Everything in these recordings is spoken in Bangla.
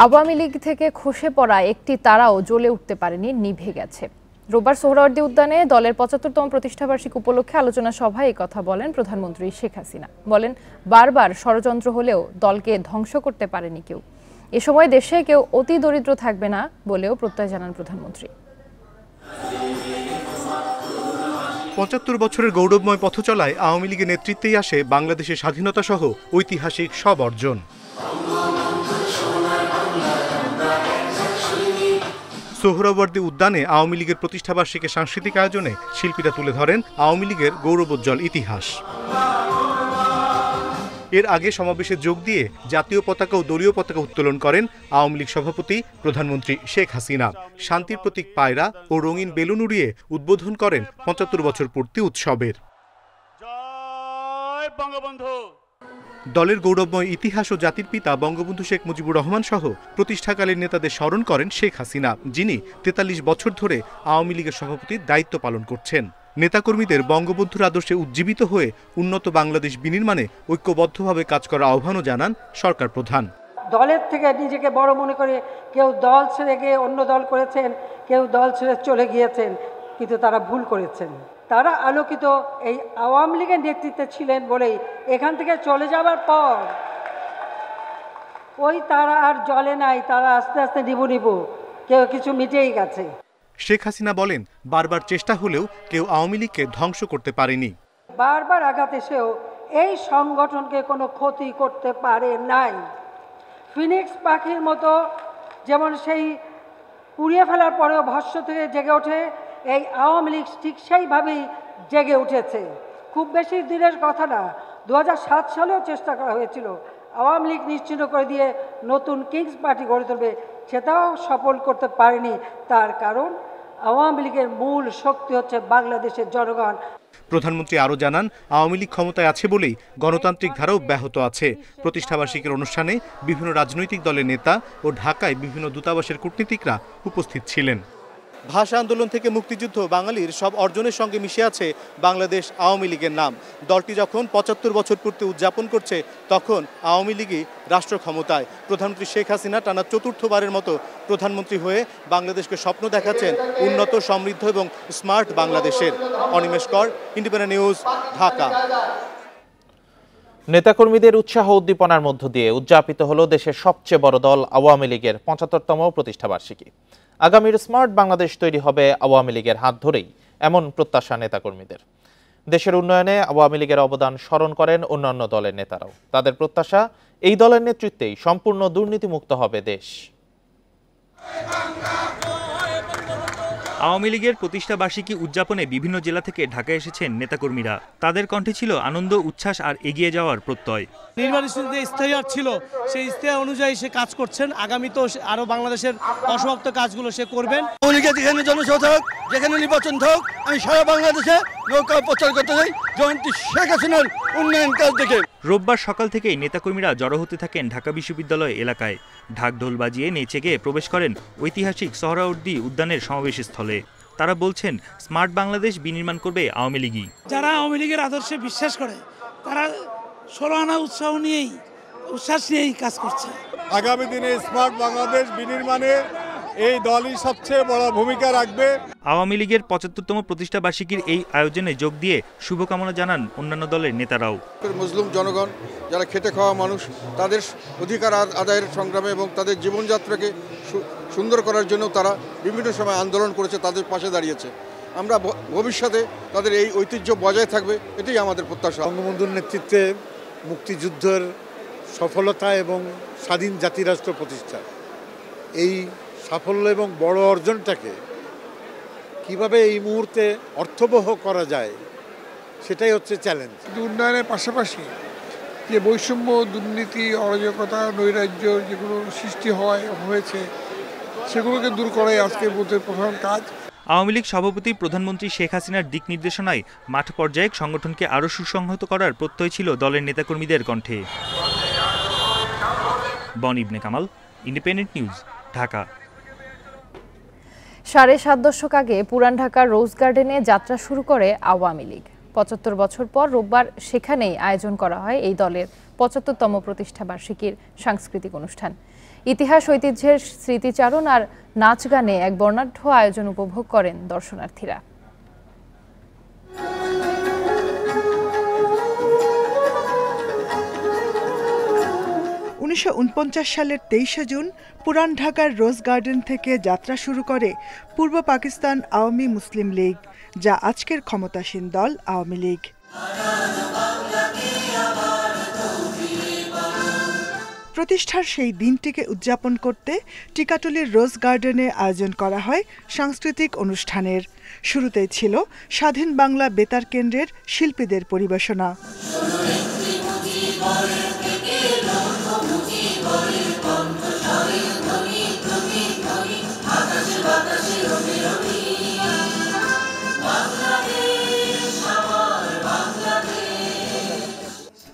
আওয়ামী লীগ থেকে খসে পড়া একটি তারাও জ্বলে উঠতে পারেনি, নিভে গেছে। রোববার সোহরাওয়ার্দী উদ্যানে দলের ৭৫তম প্রতিষ্ঠাবার্ষিকী উপলক্ষে আলোচনা সভায় এই কথা বলেন প্রধানমন্ত্রী শেখ হাসিনা। বলেন, বারবার ষড়যন্ত্র হলেও দলকে ধ্বংস করতে পারেনি কেউ। এ সময় দেশে কেউ অতি দরিদ্র থাকবে না বলেও প্রত্যয় জানান প্রধানমন্ত্রী। ৭৫ বছরের গৌরবময় পথচলায় আওয়ামী লীগের নেতৃত্বেই আসে বাংলাদেশের স্বাধীনতা সহ ঐতিহাসিক সব অর্জন। সোহরাওয়ার্দী উদ্যানে আওয়ামী লীগের প্রতিষ্ঠাবার্ষিকী সাংস্কৃতিক আয়োজনে শিল্পীরা তুলে ধরেন আওয়ামী লীগের গৌরবোজ্জ্বল ইতিহাস। এর আগে সমাবেশে যোগ দিয়ে জাতীয় পতাকা ও দলীয় পতাকা উত্তোলন করেন আওয়ামী লীগ সভাপতি প্রধানমন্ত্রী শেখ হাসিনা। শান্তির প্রতীক পায়রা ও রঙিন বেলুন উড়িয়ে উদ্বোধন করেন ৭৫ বছর পূর্তি উৎসবের। জয় বঙ্গবন্ধু। দলের গৌরবময় ইতিহাস ও জাতির পিতা বঙ্গবন্ধু শেখ মুজিবুর রহমান সহ প্রতিষ্ঠাকালীন নেতাদের স্মরণ করেন শেখ হাসিনা, যিনি ৪৩ বছর ধরে আওয়ামী লীগের সভাপতির দায়িত্ব পালন করছেন। নেতাকর্মীদের বঙ্গবন্ধুর আদর্শে উজ্জীবিত হয়ে উন্নত বাংলাদেশ বিনির্মাণে ঐক্যবদ্ধভাবে কাজ করার আহ্বানও জানান সরকার প্রধান। দলের থেকে নিজেকে বড় মনে করে কেউ দল ছেড়ে গিয়ে অন্য দল করেছেন, কেউ দল ছেড়ে চলে গিয়েছেন, কিন্তু তারা ভুল করেছেন। তারা আলোকিত এই আওয়ামী লীগের নেতৃত্বে ছিলেন বলেই এখান থেকে চলে যাওয়ার পর ওই তারা আর জ্বলে নাই, তারা আস্তে আস্তে নিবু কেউ কিছু মিটেই গেছে। শেখ হাসিনা বলেন, বারবার চেষ্টা হলেও কেউ আওয়ামী লীগকে ধ্বংস করতে পারেনি। বারবার আঘাত এসেও এই সংগঠনকে কোনো ক্ষতি করতে পারে নাই। ফিনিক্স পাখির মতো যেমন সেই পুড়িয়ে ফেলার পরেও ভস্ম থেকে জেগে ওঠে, এই আওয়ামী লীগ ঠিক সেইভাবেই জেগে উঠেছে। খুব বেশি দিনের কথা না, ২০০৭ সালেও চেষ্টা করা হয়েছিল আওয়ামী লীগ নিশ্চিহ্ন করে দিয়ে নতুন কিংস পার্টি গড়ে তুলবে, সেটাও সফল করতে পারেনি। তার কারণ আওয়ামী লীগের মূল শক্তি হচ্ছে বাংলাদেশের জনগণ। প্রধানমন্ত্রী আরও জানান, আওয়ামী লীগ ক্ষমতায় আছে বলেই গণতান্ত্রিক ধারা অব্যাহত আছে। প্রতিষ্ঠাবার্ষিকীর অনুষ্ঠানে বিভিন্ন রাজনৈতিক দলের নেতা ও ঢাকায় বিভিন্ন দূতাবাসের কূটনীতিকরা উপস্থিত ছিলেন। ভাষা আন্দোলন থেকে মুক্তিযুদ্ধ বাঙালির সব অর্জনের সঙ্গে মিশে আছে বাংলাদেশ আওয়ামী লীগের নাম। দলটি যখন ৭৫ বছর পূর্তি উদযাপন করছে, তখন আওয়ামী লীগই রাষ্ট্র ক্ষমতায়। প্রধানমন্ত্রী শেখ হাসিনা টানা চতুর্থবারের মতো প্রধানমন্ত্রী হয়ে বাংলাদেশকে স্বপ্ন দেখাচ্ছেন উন্নত, সমৃদ্ধ এবং স্মার্ট বাংলাদেশের। অনিমেষ কর, ইন্ডিপেন্ডেন্ট নিউজ, ঢাকা। নেতাকর্মীদের উৎসাহ উদ্দীপনার মধ্য দিয়ে উদযাপিত হলো দেশের সবচেয়ে বড় দল আওয়ামী লীগের ৭৫তম প্রতিষ্ঠাবার্ষিকী। আগামীর স্মার্ট বাংলাদেশ তৈরি হবে আওয়ামী লীগের হাত ধরেই, এমন প্রত্যাশা নেতাকর্মীদের। দেশের উন্নয়নে আওয়ামী লীগের অবদান স্মরণ করেন অন্যান্য দলের নেতারাও। তাদের প্রত্যাশা, এই দলের নেতৃত্বেই সম্পূর্ণ দুর্নীতিমুক্ত হবে দেশ। আওয়ামী লীগের প্রতিষ্ঠাবার্ষিকী উদযাপনে বিভিন্ন জেলা থেকে ঢাকায় এসেছেন নেতাকর্মীরা। তাদের কণ্ঠে ছিল আনন্দ, উচ্ছ্বাস আর এগিয়ে যাওয়ার প্রত্যয়। নির্বাচন যে ইশতেহার ছিল, সেই ইশতেহার অনুযায়ী সে কাজ করছেন। আগামীতেও আরো বাংলাদেশের অসমাপ্ত কাজগুলো সে করবেন। যেখানে জনসভা হোক, যেখানে নির্বাচন হোক, আমি সারা বাংলাদেশে নৌকা প্রচার করতে চাই জয়ন্তী শেখ হাসিনার উন্নয়ন কাজ দেখে। রোববার সকাল থেকেই নেতাকর্মীরা জড়ো হতে থাকেন ঢাকা বিশ্ববিদ্যালয় এলাকায়। ঢাক ঢোল বাজিয়ে নেচে গিয়ে প্রবেশ করেন ঐতিহাসিক সোহরাওয়ার্দী উদ্যানের সমাবেশ স্থলে। তারা বলছেন, স্মার্ট বাংলাদেশ বিনির্মাণ করবে আওয়ামী লীগই। যারা আওয়ামী লীগের আদর্শে বিশ্বাস করে, তারা ষোলআনা উচ্ছ্বাস নিয়েই কাজ করছে। আগামী দিনে স্মার্ট বাংলাদেশ বিনির্মাণে এই দলই সবচেয়ে বড় ভূমিকা রাখবে। আওয়ামী লীগের ৭৫তম প্রতিষ্ঠাবার্ষিকীর এই আয়োজনে যোগ দিয়ে শুভকামনা জানান অন্যান্য দলের নেতারাও। মুসলিম জনগণ, যারা খেটে খাওয়া মানুষ, তাদের অধিকার আদায়ের সংগ্রামে এবং তাদের জীবনযাত্রাকে সুন্দর করার জন্য তারা বিভিন্ন সময় আন্দোলন করেছে, তাদের পাশে দাঁড়িয়েছে। আমরা ভবিষ্যতে তাদের এই ঐতিহ্য বজায় থাকবে, এটাই আমাদের প্রত্যাশা। বঙ্গবন্ধুর নেতৃত্বে মুক্তিযুদ্ধের সফলতা এবং স্বাধীন জাতিরাষ্ট্র প্রতিষ্ঠা, এই সাফল্য এবং বড় অর্জনটাকে কিভাবে এই মুহূর্তে অর্থবহ করা যায়, সেটাই হচ্ছে চ্যালেঞ্জ। উন্নয়নের পাশাপাশি যে বৈষম্য, দুর্নীতি, অরাজকতা, নৈরাজ্য যেগুলো সৃষ্টি হয়েছে, সেগুলোকে দূর করাই আজকের বুথের প্রধান কাজ। আওয়ামী লীগ সভাপতি প্রধানমন্ত্রী শেখ হাসিনার দিক নির্দেশনায় মাঠ পর্যায়ে সংগঠনকে আরও সুসংহত করার প্রত্যয় ছিল দলের নেতাকর্মীদের কণ্ঠে। বন ইবনে কামাল, ইন্ডিপেন্ডেন্ট নিউজ, ঢাকা। ৭.৫ দশক আগে পুরান ঢাকার রোজ গার্ডেনে যাত্রা শুরু করে আওয়ামী লীগ। ৭৫ বছর পর রোববার সেখানেই আয়োজন করা হয় এই দলের ৭৫তম প্রতিষ্ঠাবার্ষিকীর সাংস্কৃতিক অনুষ্ঠান। ইতিহাস, ঐতিহ্যের স্মৃতিচারণ আর নাচ গানে এক বর্ণাঢ্য আয়োজন উপভোগ করেন দর্শনার্থীরা। ১৯৪৯ সালের ২৩শে জুন পুরান ঢাকার রোজ গার্ডেন থেকে যাত্রা শুরু করে পূর্ব পাকিস্তান আওয়ামী মুসলিম লীগ, যা আজকের ক্ষমতাসীন দল আওয়ামী লীগ। প্রতিষ্ঠার সেই দিনটিকে উদযাপন করতে টিকাটুলির রোজ গার্ডেনে আয়োজন করা হয় সাংস্কৃতিক অনুষ্ঠানের। শুরুতেই ছিল স্বাধীন বাংলা বেতার কেন্দ্রের শিল্পীদের পরিবেশনা।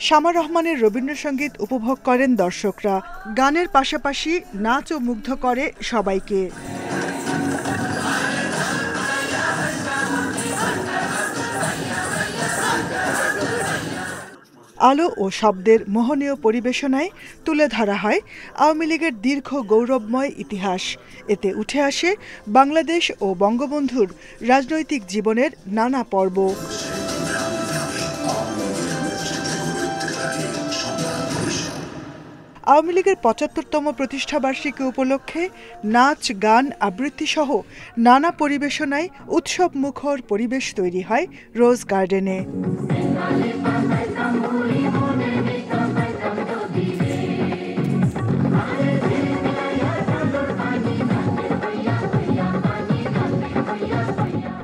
শামা রহমানের রবীন্দ্রসঙ্গীত উপভোগ করেন দর্শকরা। গানের পাশাপাশি নাচও মুগ্ধ করে সবাইকে। আলো ও শব্দের মোহনীয় পরিবেশনায় তুলে ধরা হয় আওয়ামী লীগের দীর্ঘ গৌরবময় ইতিহাস। এতে উঠে আসে বাংলাদেশ ও বঙ্গবন্ধুর রাজনৈতিক জীবনের নানা পর্ব। আওয়ামী লীগের ৭৫তম প্রতিষ্ঠাবার্ষিকী উপলক্ষে নাচ, গান, আবৃত্তি সহ নানা পরিবেশনায় উৎসব মুখর পরিবেশ তৈরি হয় রোজ গার্ডেনে।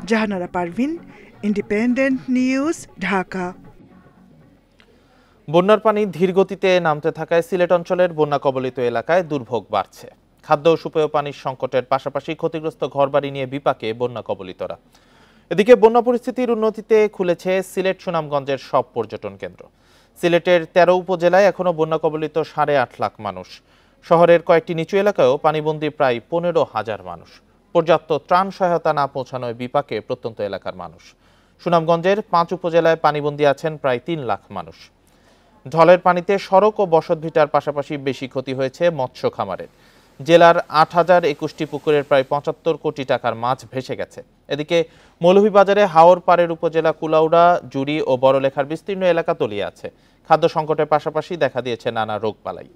Jahanara Parvin, independent news, Dhaka. বন্যার পানি ধীরগতিতে নামতে থাকায় সিলেট অঞ্চলের বন্যা কবলিত এলাকায় দুর্ভোগ বাড়ছে। খাদ্য ও সুপেয় পানির সংকটের পাশাপাশি ক্ষতিগ্রস্ত ঘরবাড়ি নিয়ে বিপাকে বন্যা কবলিতরা। এদিকে বন্যা পরিস্থিতির উন্নতিতে খুলেছে সিলেট সুনামগঞ্জের সব পর্যটন কেন্দ্র। সিলেটের ১৩ উপজেলায় এখনও বন্যা কবলিত ৮.৫ লাখ মানুষ। শহরের কয়েকটি নিচু এলাকায়ও পানিবন্দী প্রায় ১৫,০০০ মানুষ। পর্যাপ্ত ত্রাণ সহায়তা না পৌঁছানোয় বিপাকে প্রত্যন্ত এলাকার মানুষ। সুনামগঞ্জের ৫ উপজেলায় পানিবন্দী আছেন প্রায় ৩ লাখ মানুষ। ঢলের পানিতে সড়ক ও বসতভিটার পাশাপাশি বেশি ক্ষতি হয়েছে মৎস্য খামারের। জেলার ৮,০২১টি পুকুরের প্রায় ৭৫ কোটি টাকার মাছ ভেসে গেছে। এদিকে মৌলভীবাজারে হাওর পাড়ের উপজেলা কুলাউড়া, জুড়ি ও বড়লেখার বিস্তীর্ণ এলাকা তলিয়ে আছে। খাদ্য সংকটের পাশাপাশি দেখা দিয়েছে নানা রোগবালাই।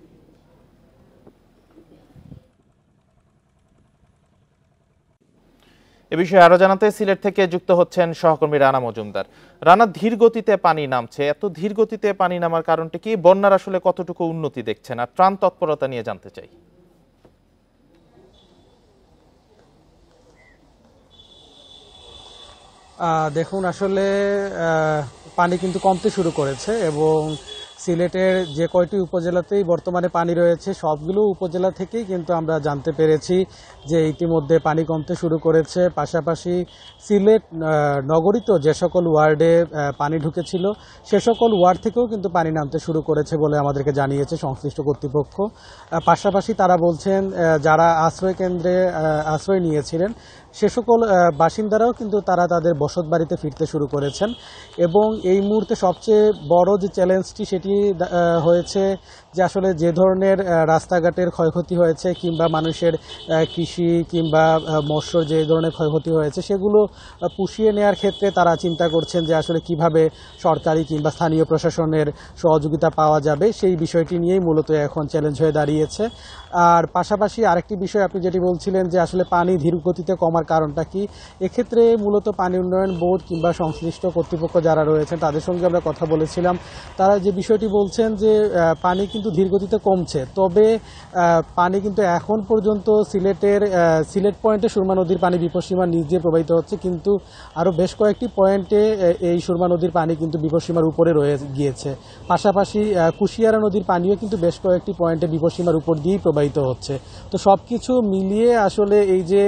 এ বিষয়ে আরো জানাতে সিলেট থেকে যুক্ত হচ্ছেন সহকর্মী রানা মজুমদার। রানা, ধীর গতিতে পানি নামছে, এত ধীর গতিতে পানি নামার কারণটা কি? বন্যার আসলে কতটুকু উন্নতি দেখছেন? আর ত্রাণ তৎপরতা নিয়ে জানতে চাই। দেখুন, আসলে পানি কিন্তু কমতে শুরু করেছে এবং সিলেটের যে কয়টি উপজেলাতেই বর্তমানে পানি রয়েছে সবগুলো উপজেলা থেকেই কিন্তু আমরা জানতে পেরেছি যে ইতিমধ্যে পানি কমতে শুরু করেছে। পাশাপাশি সিলেট নগরীতে যে সকল ওয়ার্ডে পানি ঢুকেছিল সে সকল ওয়ার্ড থেকেও কিন্তু পানি নামতে শুরু করেছে বলে আমাদেরকে জানিয়েছে সংশ্লিষ্ট কর্তৃপক্ষ। পাশাপাশি তারা বলছেন যারা আশ্রয় কেন্দ্রে আশ্রয় নিয়েছিলেন সে সকল বাসিন্দারাও কিন্তু তারা তাদের বসত বাড়িতে ফিরতে শুরু করেছেন। এবং এই মুহূর্তে সবচেয়ে বড় যে চ্যালেঞ্জটি সেটি হয়েছে যে আসলে যে ধরনের রাস্তাঘাটের ক্ষয়ক্ষতি হয়েছে কিংবা মানুষের কৃষি কিংবা মৎস্য যে ধরনের ক্ষয়ক্ষতি হয়েছে সেগুলো পুষিয়ে নেওয়ার ক্ষেত্রে তারা চিন্তা করছেন যে আসলে কিভাবে সরকারি কিংবা স্থানীয় প্রশাসনের সহযোগিতা পাওয়া যাবে, সেই বিষয়টি নিয়েই মূলত এখন চ্যালেঞ্জ হয়ে দাঁড়িয়েছে। আর পাশাপাশি আরেকটি বিষয় আপনি যেটি বলছিলেন যে আসলে পানি ধীর গতিতে কমার কারণটা কি, এক্ষেত্রে মূলত পানি উন্নয়ন বোর্ড কিংবা সংশ্লিষ্ট কর্তৃপক্ষ যারা রয়েছেন তাদের সঙ্গে আমরা কথা বলেছিলাম। তারা যে বিষয়টি বলছেন যে পানি কিন্তু ধীর গতিতে কমছে, তবে পানি কিন্তু এখন পর্যন্ত সিলেট পয়েন্টে সুরমা নদীর পানি বিপদসীমার নিচ দিয়ে প্রবাহিত হচ্ছে, কিন্তু আরও বেশ কয়েকটি পয়েন্টে এই সুরমা নদীর পানি কিন্তু বিপদসীমার উপরে রয়ে গিয়েছে। পাশাপাশি কুশিয়ারা নদীর পানিও কিন্তু বেশ কয়েকটি পয়েন্টে বিপদসীমার উপর দিয়েই প্রবাহিত হচ্ছে। তো সব কিছু মিলিয়ে আসলে এই যে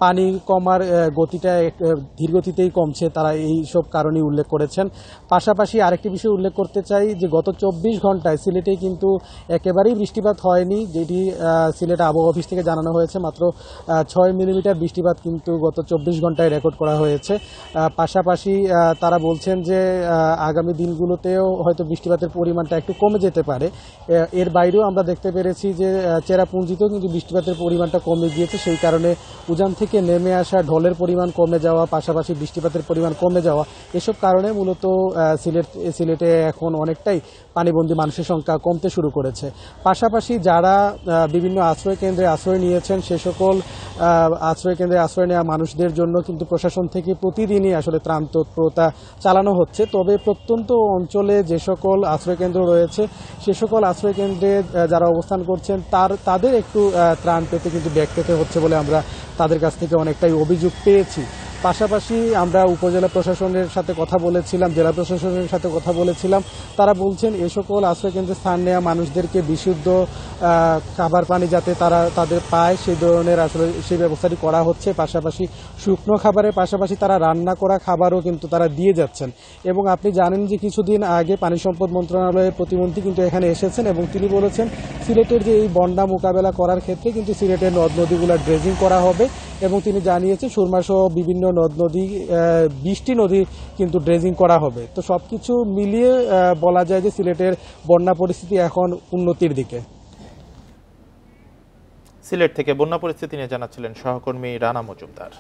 পানি পানি কমার গতিটা ধীরগতিতেই কমছে, তারা এই সব কারণেই উল্লেখ করেছেন। পাশাপাশি আরেকটি বিষয় উল্লেখ করতে চাই যে গত 24 ঘন্টায় সিলেটে কিন্তু একেবারেই বৃষ্টিপাত হয়নি, যেটি সিলেট আবহাওয়া অফিস থেকে জানানো হয়েছে। মাত্র 6 মিলিমিটার বৃষ্টিপাত কিন্তু গত 24 ঘন্টায় রেকর্ড করা হয়েছে। পাশাপাশি তারা বলছেন যে আগামী দিনগুলোতেও হয়তো বৃষ্টিপাতের পরিমাণটা একটু কমে যেতে পারে। এর বাইরেও আমরা দেখতে পেরেছি যে চেরাপুঞ্জিতেও কিন্তু বৃষ্টিপাতের পরিমাণটা কমে গিয়েছে, সেই কারণে উজান থেকে নেমে আসা ঢলের পরিমাণ কমে যাওয়া, পাশাপাশি বৃষ্টিপাতের পরিমাণ কমে যাওয়া, এসব কারণে মূলত সিলেটে এখন অনেকটাই পানিবন্দী মানুষের সংখ্যা কমতে শুরু করেছে। পাশাপাশি যারা বিভিন্ন আশ্রয় কেন্দ্রে আশ্রয় নিয়েছেন, সে সকল আশ্রয় কেন্দ্রে আশ্রয় নেওয়া মানুষদের জন্য কিন্তু প্রশাসন থেকে প্রতিদিনই আসলে ত্রাণ তৎপরতা চালানো হচ্ছে। তবে প্রত্যন্ত অঞ্চলে যে সকল আশ্রয় কেন্দ্র রয়েছে, সে সকল আশ্রয় কেন্দ্রে যারা অবস্থান করছেন তাদের একটু ত্রাণ পেতে কিন্তু ব্যাক পেতে হচ্ছে বলে আমরা তাদের কাছ থেকে অনেকটাই অভিযোগ পেয়েছি। পাশাপাশি আমরা উপজেলা প্রশাসনের সাথে কথা বলেছিলাম, জেলা প্রশাসনের সাথে কথা বলেছিলাম। তারা বলছেন এ সকল আশ্রয়কেন্দ্রে স্থান নেওয়া মানুষদেরকে বিশুদ্ধ খাবার পানি যাতে তাদের পায়, সেই ধরনের আসলে সেই ব্যবস্থাটি করা হচ্ছে। পাশাপাশি শুকনো খাবারের পাশাপাশি তারা রান্না করা খাবারও কিন্তু তারা দিয়ে যাচ্ছেন। এবং আপনি জানেন যে কিছুদিন আগে পানি সম্পদ মন্ত্রণালয়ের প্রতিমন্ত্রী কিন্তু এখানে এসেছেন এবং তিনি বলেছেন সিলেটের যে এই বন্যা মোকাবেলা করার ক্ষেত্রে কিন্তু সিলেটের নদ নদীগুলো ড্রেজিং করা হবে এবং তিনি জানিয়েছেন সুরমা সহ বিভিন্ন নদ নদী 20টি নদী কিন্তু ড্রেজিং করা হবে। তো সবকিছু মিলিয়ে বলা যায় যে সিলেটের বন্যা পরিস্থিতি এখন উন্নতির দিকে। সিলেট থেকে বন্যা পরিস্থিতি নিয়ে জানাচ্ছিলেন সহকর্মী রানা মজুমদার।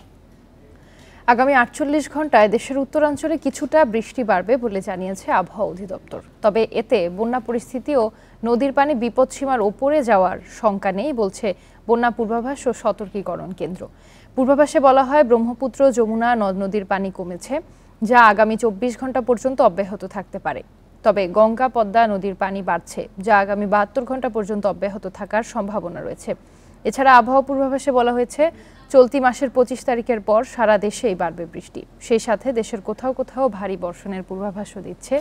আগামী 48 ঘন্টায় দেশের উত্তরাঞ্চলে কিছুটা বৃষ্টি বাড়বে বলে জানিয়েছে আবহাওয়া অধিদপ্তর। তবে এতে বন্যা পরিস্থিতি ও নদীর পানি বিপদসীমার ওপরে যাওয়ার শঙ্কা নেই বলছে বন্যা পূর্বাভাস ও সতর্কীকরণ কেন্দ্র। পূর্বাভাসে বলা হয় ব্রহ্মপুত্র যমুনা নদ নদীর পানি কমেছে, যা আগামী 24 ঘন্টা পর্যন্ত অব্যাহত থাকতে পারে। তবে গঙ্গা পদ্মা নদীর পানি বাড়ছে, যা আগামী 72 ঘন্টা পর্যন্ত অব্যাহত থাকার সম্ভাবনা রয়েছে। এছাড়া আবহাওয়া পূর্বাভাসে বলা হয়েছে চলতি মাসের 25 তারিখের পর সারা দেশেই বাড়বে বৃষ্টি। সেই সাথে দেশের কোথাও কোথাও ভারী বর্ষণের পূর্বাভাসও দিচ্ছে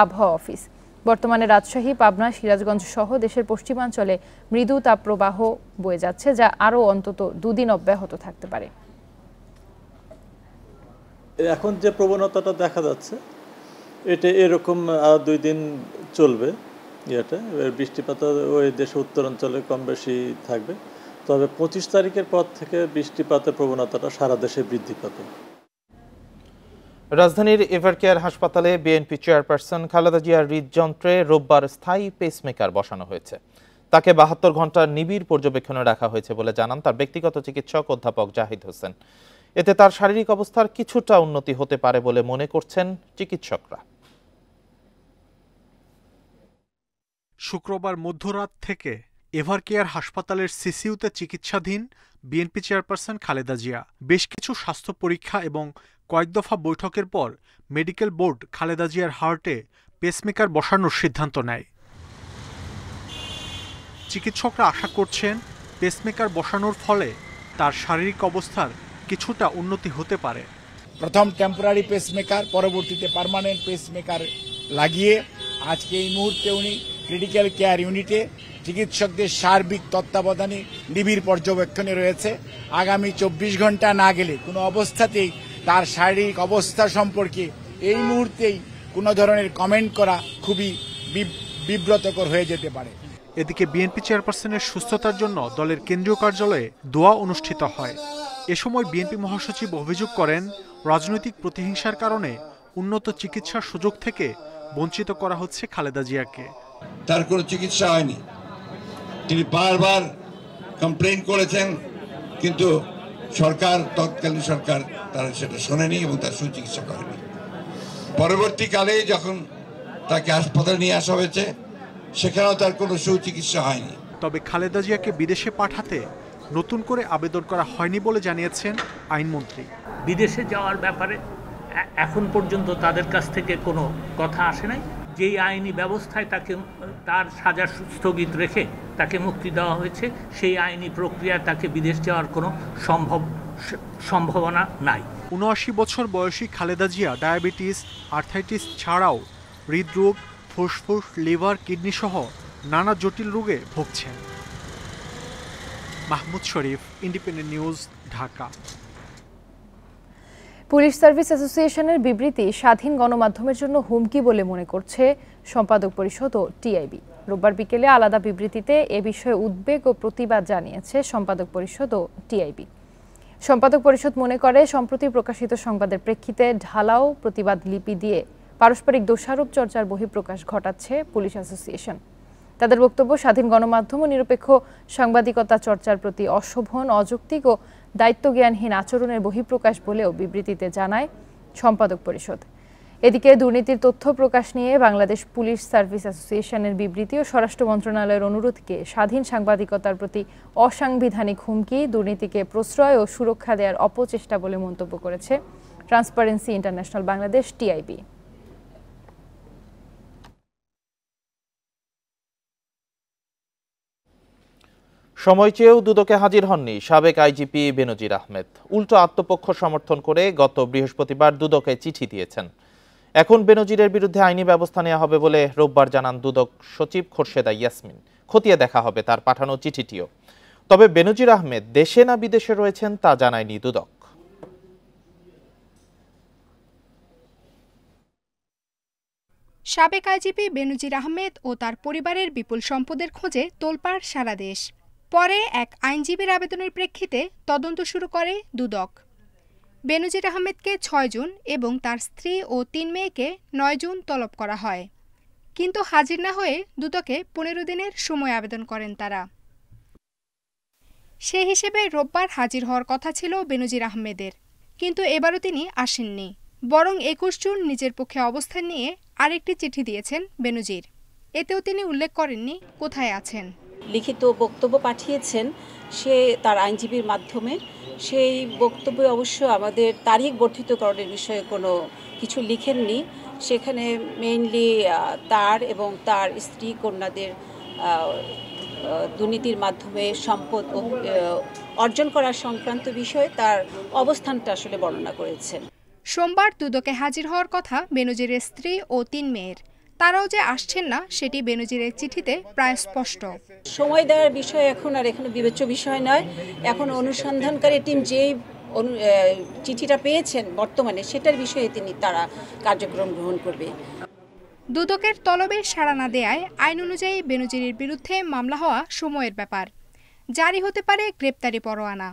আবহাওয়া অফিস। বর্তমানে রাজশাহী, পাবনা, সিরাজগঞ্জ সহ দেশের পশ্চিমাঞ্চলে মৃদু তাপপ্রবাহ বয়ে যাচ্ছে, যা আরও অন্তত 2 দিন অব্যাহত থাকতে পারে। এখন যে প্রবণতাটা দেখা যাচ্ছে এটা এরকম 2 দিন চলবে। বৃষ্টিপাত ওই দেশের উত্তরাঞ্চলে কম বেশি থাকবে। তবে 25 তারিখের পর থেকে বৃষ্টিপাতের প্রবণতাটা সারা দেশে বৃদ্ধি পাবে। রাজধানীর এভারকেয়ার হাসপাতালে বিএনপি চেয়ারপারসন খালেদা জিয়ার হৃদযন্ত্রে রোববার স্থায়ী পেসমেকার বসানো হয়েছে। তাকে 72 ঘন্টার নিবিড় পর্যবেক্ষণে রাখা হয়েছে বলে জানান তার ব্যক্তিগত চিকিৎসক অধ্যাপক জাহিদ হোসেন। এতে তার শারীরিক অবস্থার কিছুটা উন্নতি হতে পারে বলে মনে করছেন চিকিৎসকরা। শুক্রবার মধ্যরাত থেকে এভারকেয়ার হাসপাতালের সিসিইউতে চিকিৎসাধীন বিএনপি চেয়ারপারসন খালেদা জিয়া। বেশ কিছু স্বাস্থ্য পরীক্ষা এবং কয়েক দফা বৈঠকের পর মেডিকেল বোর্ড খালেদা জিয়ার হার্টে পেসমেকার বসানোর সিদ্ধান্ত নেয়। চিকিৎসকরা আশা করছেন পেসমেকার বসানোর ফলে তার শারীরিক অবস্থার কিছুটা উন্নতি হতে পারে। প্রথম টেম্পোরারি পেসমেকার, পরবর্তীতে পার্মানেন্ট পেসমেকার লাগিয়ে আজকে এই মুহূর্তে উনি ক্রিটিক্যাল কেয়ার ইউনিটে চিকিৎসকদের সার্বিক তত্ত্বাবধানে নিবিড় পর্যবেক্ষণে রয়েছে। আগামী 24 ঘন্টা না গেলে কোনো অবস্থাতেই তার শারীরিক অবস্থা সম্পর্কে এই মুহূর্তেই কোনো ধরনের কমেন্ট করা খুবই বিব্রতকর হয়ে যেতে পারে। এদিকে বিএনপি চেয়ারপারসনের সুস্থতার জন্য দলের কেন্দ্রীয় কার্যালয়ে দোয়া অনুষ্ঠিত হয়। এ সময় বিএনপি মহাসচিব অভিযোগ করেন রাজনৈতিক প্রতিহিংসার কারণে উন্নত চিকিৎসার সুযোগ থেকে বঞ্চিত করা হচ্ছে খালেদা জিয়াকে। তার কোনো চিকিৎসা হয়নি, তিনি বারবার কমপ্লেইন করেছেন, কিন্তু তৎকালীন সরকার তারা সেটা শোনেনি এবং তার সুচিকিৎসা করেনি। পরবর্তীকালে যখন তাকে হাসপাতালে নিয়ে আসা হয়েছে সেখানেও তার কোনো সুচিকিৎসা হয়নি। তবে খালেদা জিয়াকে বিদেশে পাঠাতে নতুন করে আবেদন করা হয়নি বলে জানিয়েছেন আইনমন্ত্রী। বিদেশে যাওয়ার ব্যাপারে এখন পর্যন্ত তাদের কাছ থেকে কোনো কথা আসে নাই। যেই আইনি ব্যবস্থায় তাকে তার সাজা স্থগিত রেখে তাকে মুক্তি দেওয়া হয়েছে, সেই আইনি প্রক্রিয়ায় তাকে বিদেশ যাওয়ার কোনো সম্ভাবনা নাই। ৭৯ বছর বয়সী খালেদা জিয়া ডায়াবেটিস, আর্থাইটিস ছাড়াও হৃদরোগ, ফুসফুস, লিভার, কিডনি সহ নানা জটিল রোগে ভুগছেন। Mahmud Sharif, independent news, Dhaka. Police service অ্যাসোসিয়েশনের বিবৃতি স্বাধীন গণমাধ্যমের জন্য হুমকি বলে মনে করছে সম্পাদক পরিষদ ও টিআইবি। রোববার বিকেলে আলাদা বিবৃতিতে এ বিষয়ে উদ্বেগ ও প্রতিবাদ জানিয়েছে সম্পাদক পরিষদ ও টিআইবি। সম্পাদক পরিষদ মনে করে সম্প্রতি প্রকাশিত সংবাদের প্রেক্ষিতে ঢালাও প্রতিবাদ লিপি দিয়ে পারস্পরিক দোষারোপ চর্চার বহিঃপ্রকাশ ঘটাচ্ছে পুলিশ অ্যাসোসিয়েশন। তাদের বক্তব্য, স্বাধীন গণমাধ্যম ও নিরপেক্ষ সাংবাদিকতা চর্চার প্রতি অশোভন, অযৌক্তিক ও দায়িত্বজ্ঞানহীন আচরণের বহিঃপ্রকাশ বলেও বিবৃতিতে জানায় সম্পাদক পরিষদ। এদিকে দুর্নীতির তথ্য প্রকাশ নিয়ে বাংলাদেশ পুলিশ সার্ভিস অ্যাসোসিয়েশনের বিবৃতি ও স্বরাষ্ট্র মন্ত্রণালয়ের অনুরোধকে স্বাধীন সাংবাদিকতার প্রতি অসাংবিধানিক হুমকি, দুর্নীতিকে প্রশ্রয় ও সুরক্ষা দেওয়ার অপচেষ্টা বলে মন্তব্য করেছে ট্রান্সপারেন্সি ইন্টারন্যাশনাল বাংলাদেশ টিআইবি। সময় চেয়েও দুদকে হাজির হননি সাবেক আইজিপি বেনজির আহমেদ। উল্টো আত্মপক্ষ সমর্থন করে গত বৃহস্পতিবার দুদকে চিঠি দিয়েছেন। এখন বেনজিরের বিরুদ্ধে আইনি ব্যবস্থা নেওয়া হবে বলে রোববার জানান দুদক সচিব খোরশেদা ইয়াসমিন। খতিয়ে দেখা হবে তার পাঠানো চিঠিটিও। তবে বেনজির আহমেদ দেশে না বিদেশে রয়েছেন তা জানায়নি দুদক। সাবেক আইজিপি বেনজির আহমেদ ও তার পরিবারের বিপুল সম্পদের খোঁজে তোলপাড় সারা দেশ। পরে এক আইনজীবীর আবেদনের প্রেক্ষিতে তদন্ত শুরু করে দুদক। বেনজির আহমেদকে ৬ জুন এবং তার স্ত্রী ও ৩ মেয়েকে ৯ জুন তলব করা হয়, কিন্তু হাজির না হয়ে দুদকে ১৫ দিনের সময় আবেদন করেন তারা। সে হিসেবে রোববার হাজির হওয়ার কথা ছিল বেনজির আহমেদের, কিন্তু এবারও তিনি আসেননি। বরং ২১ জুন নিজের পক্ষে অবস্থান নিয়ে আরেকটি চিঠি দিয়েছেন বেনজির। এতেও তিনি উল্লেখ করেননি কোথায় আছেন। লিখিত বক্তব্য পাঠিয়েছেন সে তার আইনজীবীর মাধ্যমে। সেই বক্তব্যে অবশ্য আমাদের তারিখ বর্ধিতকরণের বিষয়ে কোনো কিছু লিখেননি। সেখানে মেইনলি তার এবং তার স্ত্রী কন্যাদের দুর্নীতির মাধ্যমে সম্পদ অর্জন করার সংক্রান্ত বিষয়ে তার অবস্থানটা আসলে বর্ণনা করেছেন। সোমবার দুদকে হাজির হওয়ার কথা বেনজিরের স্ত্রী ও ৩ মেয়ের। তারাও যে আসছেন না সেটি বেনজিরের চিঠিতে প্রায় স্পষ্ট। সময় দেওয়ার বিষয় এখন আর এখনো বিবেচ্য বিষয় নয়। এখন অনুসন্ধানকারী টিম যেই চিঠিটা পেয়েছেন বর্তমানে সেটার বিষয়ে তারা কার্যক্রম গ্রহণ করবে। দুদকের তলবে সাড়া না দেয়ায় আইন অনুযায়ী বেনজিরের বিরুদ্ধে মামলা হওয়া সময়ের ব্যাপার। জারি হতে পারে গ্রেপ্তারি পরোয়ানা।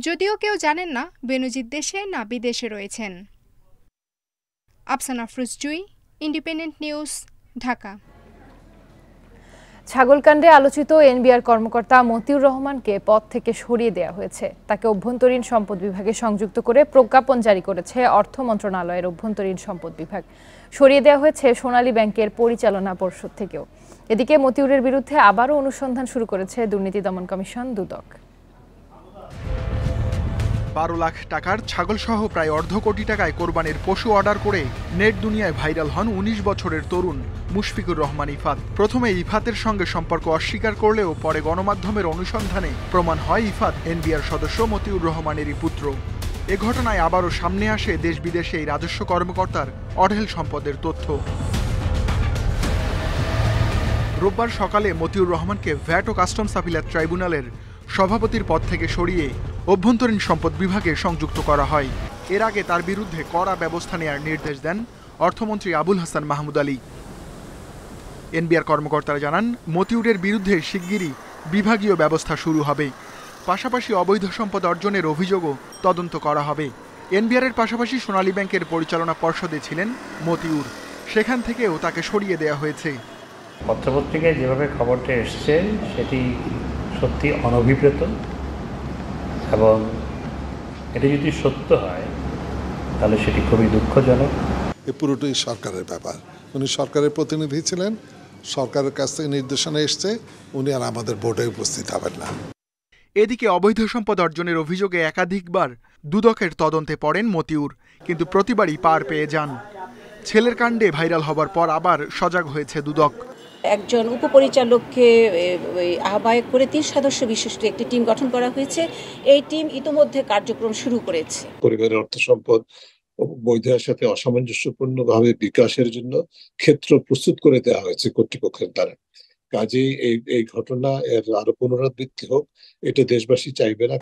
যদিও কেউ জানেন না বেনজির দেশে না বিদেশে রয়েছেন। আফসানা আফরোজ জুই, ইন্ডিপেন্ডেন্ট নিউজ, ঢাকা। ছাগলকাণ্ডে আলোচিত এনবিআর কর্মকর্তা মতিউর রহমানকে পদ থেকে সরিয়ে দেওয়া হয়েছে। তাকে অভ্যন্তরীণ সম্পদ বিভাগে সংযুক্ত করে প্রজ্ঞাপন জারি করেছে অর্থ মন্ত্রণালয়ের অভ্যন্তরীণ সম্পদ বিভাগ। সরিয়ে দেওয়া হয়েছে সোনালী ব্যাংকের পরিচালনা পর্ষদ থেকেও। এদিকে মতিউরের বিরুদ্ধে আবারও অনুসন্ধান শুরু করেছে দুর্নীতি দমন কমিশন দুদক। ১২ লাখ টাকার ছাগলসহ প্রায় অর্ধ কোটি টাকায় কোরবানির পশু অর্ডার করে নেট দুনিয়ায় ভাইরাল হন ১৯ বছরের তরুণ মুশফিকুর রহমান ইফাত। প্রথমে ইফাতের সঙ্গে সম্পর্ক অস্বীকার করলেও পরে গণমাধ্যমের অনুসন্ধানে প্রমাণ হয় ইফাত এনবিআর সদস্য মতিউর রহমানেরই পুত্র। এ ঘটনায় আবারও সামনে আসে দেশ বিদেশে এই রাজস্ব কর্মকর্তার অঢেল সম্পদের তথ্য। রোববার সকালে মতিউর রহমানকে ভ্যাট ও কাস্টমস আপিলেট ট্রাইব্যুনালের সভাপতির পদ থেকে সরিয়ে অভ্যন্তরীণ সম্পদ বিভাগে সংযুক্ত করা হয়। এর আগে তার বিরুদ্ধে কড়া ব্যবস্থা নেওয়ার নির্দেশ দেন অর্থমন্ত্রী আবুল হাসান মাহমুদ আলী। এনবিআর কর্মকর্তারা জানান, মতিউরের বিরুদ্ধে শিগগিরই বিভাগীয় ব্যবস্থা শুরু হবে। পাশাপাশি অবৈধ সম্পদ অর্জনের অভিযোগও তদন্ত করা হবে। এনবিআরের পাশাপাশি সোনালী ব্যাংকের পরিচালনা পর্ষদে ছিলেন মতিউর, সেখান থেকেও তাকে সরিয়ে দেওয়া হয়েছে। পত্রপত্রিকায় যেভাবে খবরটা এসছে সেটি সত্যি অনভিপ্রেত, এবং এটা যদি সত্য হয় তাহলে সেটি খুবই দুঃখজনক। এ পুরোটাই সরকারের ব্যাপার। উনি সরকারের প্রতিনিধি ছিলেন, সরকারের কাছ থেকে নির্দেশনা এসছে, উনি আর আমাদের বোর্ডে উপস্থিত হবেন না। এদিকে অবৈধ সম্পদ অর্জনের অভিযোগে একাধিকবার দুদকের তদন্তে পড়েন মতিউর, কিন্তু প্রতিবারই পার পেয়ে যান। ছেলের কাণ্ডে ভাইরাল হবার পর আবার সজাগ হয়েছে দুদক। একজন উপপরিচালককে আহ্বায়ক করে ৩ সদস্য বিশিষ্ট একটি টিম গঠন করা হয়েছে। এই টিম ইতিমধ্যে কার্যক্রম শুরু করেছে। পরিবারের অর্থ সম্পদ বৈধের সাথে অসামঞ্জস্যপূর্ণভাবে বিকাশের জন্য ক্ষেত্র প্রস্তুত করে দেওয়া হয়েছে কর্তৃপক্ষের দ্বারা। কাজেই এই ঘটনা এর আরো পুনরাবৃত্তি হোক, এটা দেশবাসী চাইবে না।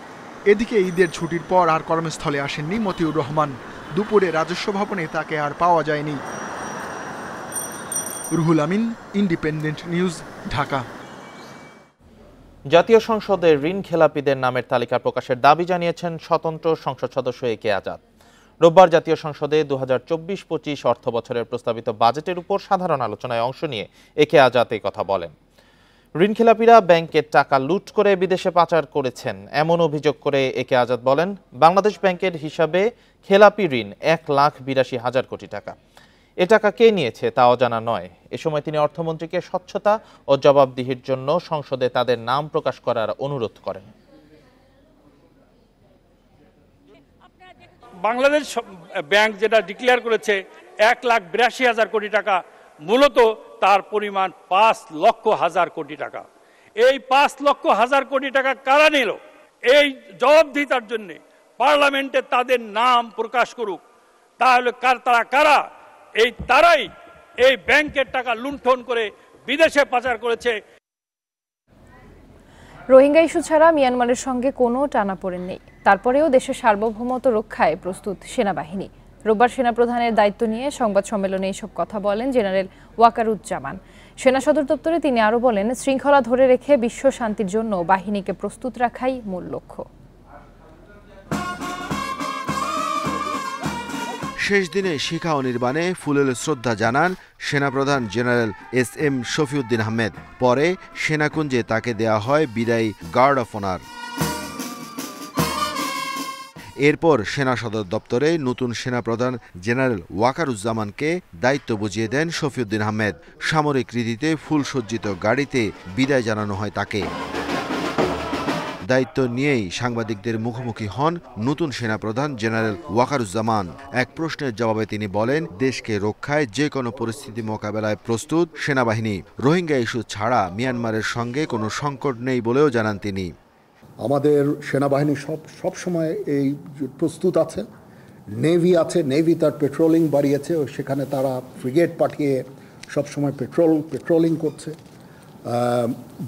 এদিকে ঈদের ছুটির পর আর কর্মস্থলে আসেননি মতিউর রহমান। দুপুরে রাজস্ব ভবনে তাকে আর পাওয়া যায়নি। Ruhul Amin, independent news, Dhaka. জাতীয় সংসদে ঋণ খেলাপিদের নামের তালিকা প্রকাশের দাবি জানিয়েছেন স্বতন্ত্র সংসদ সদস্য একে আজাদ। রোববার জাতীয় সংসদে 2024-25 অর্থ বছরের প্রস্তাবিত বাজেটের উপর সাধারণ আলোচনায় অংশ নিয়ে একে আজাদ এই কথা বলেন। ঋণ খেলাপিরা ব্যাংকের টাকা লুট করে বিদেশে পাচার করেছেন এমন অভিযোগ করে একে আজাদ বলেন, বাংলাদেশ ব্যাংকের হিসাবে খেলাপি ঋণ 1,82,000 কোটি টাকা। এ টাকা কে নিয়েছে তা অজানা নয়। এ সময় তিনি অর্থমন্ত্রীকে স্বচ্ছতা ও জবাবদিহির জন্য সংসদে তাদের নাম প্রকাশ করার অনুরোধ করেন। বাংলাদেশ ব্যাংক যেটা ডিক্লেয়ার করেছে 1,82,000 কোটি টাকা, মূলত তার পরিমাণ 5,00,000 কোটি টাকা। এই 5,00,000 কোটি টাকা কারা নিল, এই জবাবদিহিতার জন্য পার্লামেন্টে তাদের নাম প্রকাশ করুক। তাহলে তারা কারা? তারাই এই ব্যাংকের টাকা লুণ্ঠন করে বিদেশে পাচার করেছে। রোহিঙ্গা ইস্যু ছাড়া মিয়ানমারের সঙ্গে কোনো টানাপোড়েন নেই, তারপরেও দেশের সার্বভৌমত্ব রক্ষায় প্রস্তুত সেনাবাহিনী। রোববার সেনাপ্রধানের দায়িত্ব নিয়ে সংবাদ সম্মেলনে এসব কথা বলেন জেনারেল ওয়াকারুজ্জামান। সেনা সদর দপ্তরে তিনি আরও বলেন, শৃঙ্খলা ধরে রেখে বিশ্ব শান্তির জন্য বাহিনীকে প্রস্তুত রাখাই মূল লক্ষ্য। শেষ দিনে শিখা অনির্বাণে ফুলেল শ্রদ্ধা জানান সেনাপ্রধান জেনারেল SM শফিউদ্দিন আহমেদ। পরে সেনাকুঞ্জে তাকে দেয়া হয় বিদায়ী গার্ড অফ অনার। এরপর সেনা সদর দপ্তরে নতুন সেনাপ্রধান জেনারেল ওয়াকারুজ্জামানকে দায়িত্ব বুঝিয়ে দেন শফিউদ্দিন আহমেদ। সামরিক রীতিতে ফুলসজ্জিত গাড়িতে বিদায় জানানো হয় তাকে। দায়িত্ব নিয়েই সাংবাদিকদের মুখোমুখি হন নতুন সেনাপ্রধান জেনারেল ওয়াকারুজ্জামান। এক প্রশ্নের জবাবে তিনি বলেন, দেশকে রক্ষায় যে কোনো পরিস্থিতি মোকাবেলায় প্রস্তুত সেনাবাহিনী। রোহিঙ্গা ইস্যু ছাড়া মিয়ানমারের সঙ্গে কোনো সংকট নেই বলেও জানান তিনি। আমাদের সেনাবাহিনী সব সময় এই প্রস্তুত আছে। নেভি আছে, নেভি তার পেট্রোলিং বাড়িয়েছে, সেখানে তারা ফ্রিগেট পাঠিয়ে সবসময় পেট্রোলিং করছে।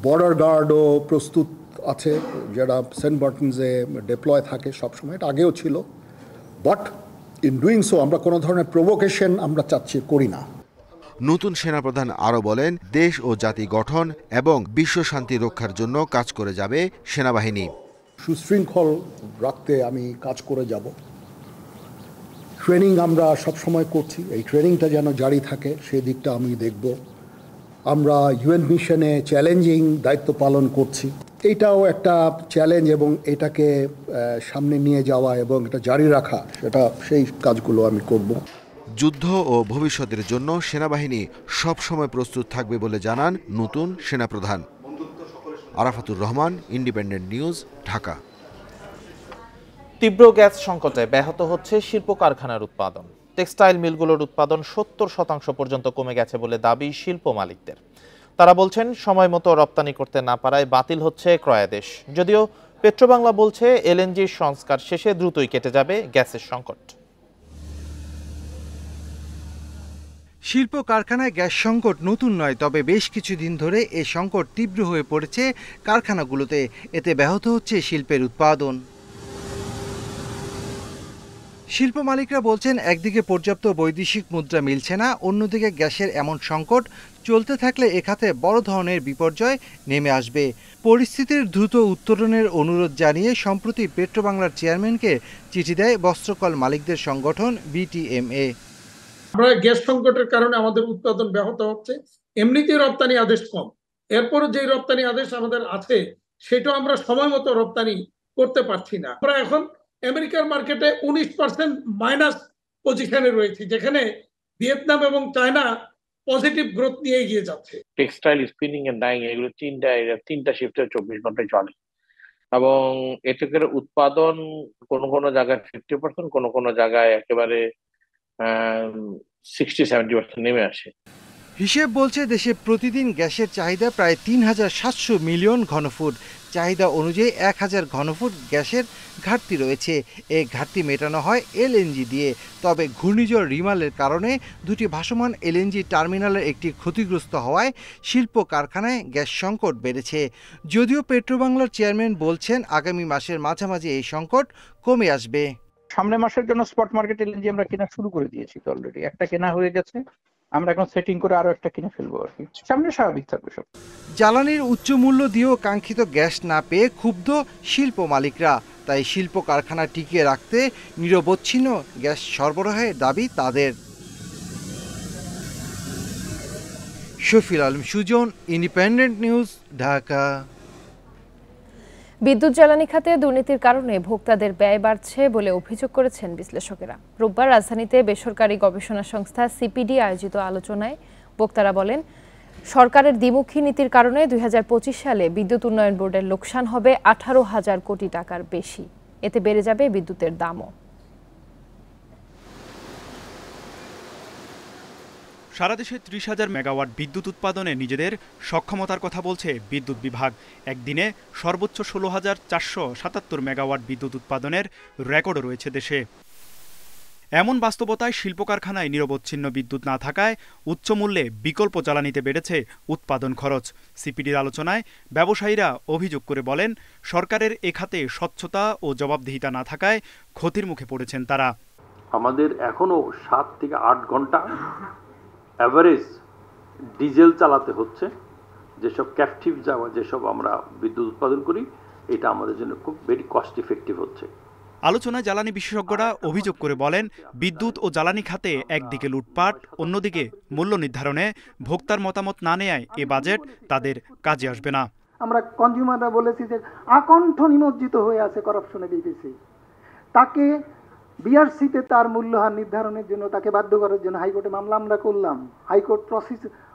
বর্ডার গার্ডও প্রস্তুত আছে, যারা সেন্ট মার্টিনসে ডিপ্লয় থাকে সবসময়, এটা আগেও ছিল। বাট ইন ডুইং সো আমরা কোনো ধরনের প্রভোকেশন আমরা করি না। নতুন সেনাপ্রধান আরও বলেন, দেশ ও জাতি গঠন এবং বিশ্ব শান্তি রক্ষার জন্য কাজ করে যাবে সেনাবাহিনী। সুশৃঙ্খল রাখতে আমি কাজ করে যাব। ট্রেনিং আমরা সবসময় করছি, এই ট্রেনিংটা যেন জারি থাকে সেই দিকটা আমি দেখব। আমরা UN মিশনে চ্যালেঞ্জিং দায়িত্ব পালন করছি, এইটাও একটা চ্যালেঞ্জ এবং এটাকে সামনে নিয়ে যাওয়া এবং এটা জারি রাখা, সেই কাজগুলো আমি করব। যুদ্ধ ও ভবিষ্যতের জন্য সেনাবাহিনী সবসময় প্রস্তুত থাকবে বলে জানান নতুন সেনাপ্রধান। Arafatur Rahman, independent news, Dhaka. তীব্র গ্যাস সংকটে ব্যাহত হচ্ছে শিল্প কারখানার উৎপাদন। টেক্সটাইল মিলগুলোর উৎপাদন 70% পর্যন্ত কমে গেছে বলে দাবি শিল্প মালিকদের। তারা বলছেন, সময় মতো রপ্তানি করতে না পারায় বাতিল হচ্ছে ক্রয়াদেশ। যদিও পেট্রোবাংলা বলছে, LNG সংস্কার শেষে দ্রুতই কেটে যাবে গ্যাসের সংকট। শিল্প কারখানায় গ্যাস সংকট নতুন নয়, তবে বেশ কিছুদিন ধরে এ সংকট তীব্র হয়ে পড়েছে কারখানাগুলোতে। এতে ব্যাহত হচ্ছে শিল্পের উৎপাদন। শিল্প মালিকরা বলছেন, একদিকে পর্যাপ্ত বৈদেশিক মুদ্রা মিলছে না, অন্যদিকে গ্যাসের এমন সংকট চলতে থাকলে এ খাতে বড় ধরনের বিপর্যয় নেমে আসবে। পরিস্থিতির দ্রুত উত্তরণের অনুরোধ জানিয়ে সম্প্রতি পেট্রোবাংলার চেয়ারম্যানকে চিঠি দেয় বস্ত্রকল মালিকদের সংগঠন BTMA। আমরা গ্যাস সংকটের কারণে আমাদের উৎপাদন ব্যাহত হচ্ছে, এমনিতেই রপ্তানি আদেশ কম, এরপর যে রপ্তানি আদেশ আমাদের আছে সেটা আমরা সময় মতো রপ্তানি করতে পারছি না। আমরা এখন আমেরিকার মার্কেটে 19% মাইনাস পজিশনে রয়েছে, যেখানে ভিয়েতনাম এবং চায়না পজিটিভ গ্রোথ নিয়ে এগিয়ে যাচ্ছে। টেক্সটাইল, স্পিনিং এন্ড ডাইং এগুলো তিনটা শিফটে 24 ঘন্টায় চলে এবং এ থেকে উৎপাদন কোনো জায়গায় 50%, কোনো জায়গায় একেবারে 60-70% নেমে আসে। হিসেব বলছে দেশে প্রতিদিন গ্যাসের চাহিদা প্রায় ৩৭০০ মিলিয়ন ঘনফুট। চাহিদা অনুযায়ী ১,০০০ ঘনফুট গ্যাসের ঘাটতি রয়েছে। এই ঘাটতি মেটানো হয় এলএনজি দিয়ে। তবে ঘূর্ণিঝড় রিমালের কারণে দুটি ভাসমান এলএনজি টার্মিনালের একটি ক্ষতিগ্রস্ত হওয়ায় শিল্প কারখানায় গ্যাস সংকট বেড়েছে। যদিও পেট্রোবাংলার চেয়ারম্যান বলছেন আগামী মাসের মাঝামাঝি এই সংকট কমে আসবে। সামনের মাসের জন্য স্পট মার্কেট এলএনজি আমরা কেনা শুরু করে দিয়েছি, অলরেডি একটা কেনা হয়ে গেছে, আমরা এখন সেটিং করে আরো একটা কিনে ফেলবো আর কি, সামনে স্বাভাবিক থাকবে সব। জ্বালানির উচ্চ মূল্য দিয়েও কাঙ্ক্ষিত গ্যাস না পেয়ে ক্ষুব্ধ শিল্প মালিকরা। তাই শিল্প কারখানা টিকিয়ে রাখতে নিরবচ্ছিন্ন গ্যাস সরবরাহের দাবি তাদের। Shafil Alam Sujan, independent news, Dhaka. বিদ্যুৎ জ্বালানি খাতে দুর্নীতির কারণে ভোক্তাদের ব্যয় বাড়ছে বলে অভিযোগ করেছেন বিশ্লেষকেরা। রোববার রাজধানীতে বেসরকারি গবেষণা সংস্থা সিপিডি আয়োজিত আলোচনায় বক্তারা বলেন, সরকারের দ্বিমুখী নীতির কারণে ২০২৫ সালে বিদ্যুৎ উন্নয়ন বোর্ডের লোকসান হবে ১৮,০০০ কোটি টাকার বেশি। এতে বেড়ে যাবে বিদ্যুতের দামও। সারা দেশে ৩০,০০০ মেগাওয়াট বিদ্যুৎ উৎপাদনে নিজেদের সক্ষমতার কথা বলছে বিদ্যুৎ বিভাগ। একদিনে সর্বোচ্চ ১৬,৪৭৭ মেগাওয়াট বিদ্যুৎ উৎপাদনের রেকর্ডও রয়েছে দেশে। এমন বাস্তবতায় শিল্প কারখানায় নিরবচ্ছিন্ন বিদ্যুৎ না থাকায় উচ্চ মূল্যে বিকল্প জ্বালানিতে বেড়েছে উৎপাদন খরচ। সিপিডির আলোচনায় ব্যবসায়ীরা অভিযোগ করে বলেন, সরকারের এ খাতে স্বচ্ছতা ও জবাবদিহিতা না থাকায় ক্ষতির মুখে পড়েছেন তারা। আমাদের এখনো 7 থেকে 8 ঘন্টা অ্যাভারেজ ডিজেল চালাতে হচ্ছে। যেসব ক্যাপটিভ যেসব আমরা বিদ্যুৎ উৎপাদন করি, এটা আমাদের জন্য খুব ভেরি কস্ট ইফেক্টিভ হচ্ছে। আলোচনায় জ্বালানি বিশেষজ্ঞরা অভিযোগ করে বলেন, বিদ্যুৎ ও জ্বালানি খাতে একদিকে লুটপাট, অন্যদিকে মূল্য নির্ধারণে ভোক্তার মতামত না নেয়ায় এ বাজেট তাদের কাজে আসবে না। আমরা কনজিউমাররা বলেছি যে আকণ্ঠ নিমজ্জিত হয়ে আছে করাপশনে বিপিসি, তাকে বিআরসিতে তার মূল্যহার নির্ধারণের জন্য তাকে বাধ্য করার জন্য হাইকোর্টে মামলা আমরা করলাম, হাইকোর্ট